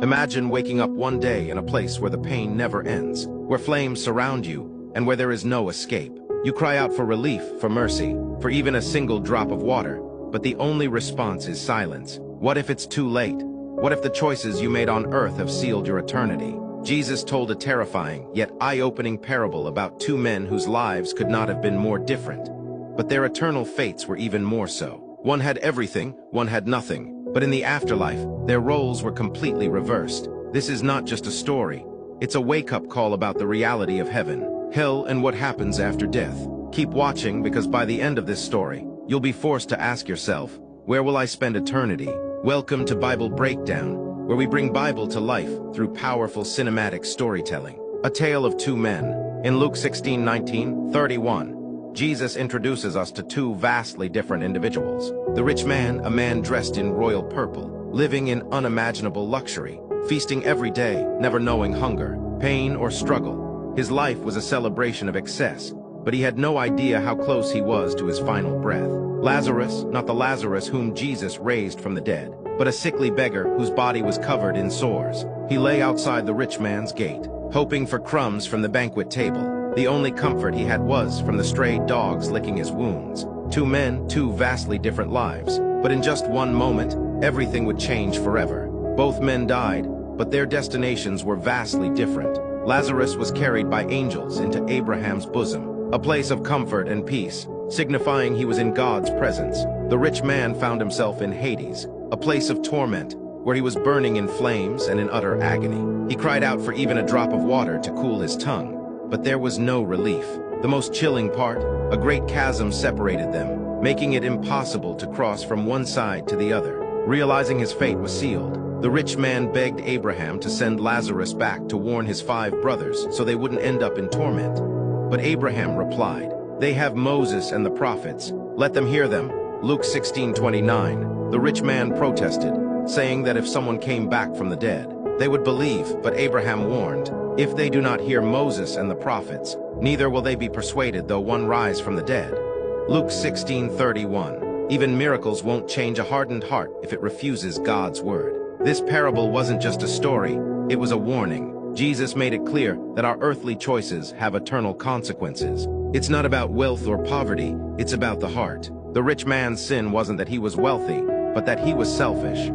Imagine waking up one day in a place where the pain never ends, where flames surround you, and where there is no escape. You cry out for relief, for mercy, for even a single drop of water, but the only response is silence. What if it's too late? What if the choices you made on earth have sealed your eternity? Jesus told a terrifying, yet eye-opening parable about two men whose lives could not have been more different. But their eternal fates were even more so. One had everything, one had nothing. But in the afterlife, their roles were completely reversed. This is not just a story. It's a wake-up call about the reality of heaven, hell, and what happens after death. Keep watching, because by the end of this story, you'll be forced to ask yourself, where will I spend eternity? Welcome to Bible Breakdown, where we bring Bible to life through powerful cinematic storytelling. A tale of two men. In Luke 16:19-31, Jesus introduces us to two vastly different individuals. The rich man, a man dressed in royal purple, living in unimaginable luxury, feasting every day, never knowing hunger, pain, or struggle. His life was a celebration of excess, but he had no idea how close he was to his final breath. Lazarus, not the Lazarus whom Jesus raised from the dead, but a sickly beggar whose body was covered in sores. He lay outside the rich man's gate, hoping for crumbs from the banquet table. The only comfort he had was from the stray dogs licking his wounds. Two men, two vastly different lives. But in just one moment, everything would change forever. Both men died, but their destinations were vastly different. Lazarus was carried by angels into Abraham's bosom, a place of comfort and peace, signifying he was in God's presence. The rich man found himself in Hades, a place of torment, where he was burning in flames and in utter agony. He cried out for even a drop of water to cool his tongue. But there was no relief. The most chilling part, a great chasm separated them, making it impossible to cross from one side to the other. Realizing his fate was sealed, the rich man begged Abraham to send Lazarus back to warn his 5 brothers so they wouldn't end up in torment. But Abraham replied, "They have Moses and the prophets. Let them hear them." Luke 16:29. The rich man protested, saying that if someone came back from the dead, they would believe, but Abraham warned, "If they do not hear Moses and the prophets, neither will they be persuaded though one rise from the dead." Luke 16:31. Even miracles won't change a hardened heart if it refuses God's word. This parable wasn't just a story, it was a warning. Jesus made it clear that our earthly choices have eternal consequences. It's not about wealth or poverty, it's about the heart. The rich man's sin wasn't that he was wealthy, but that he was selfish.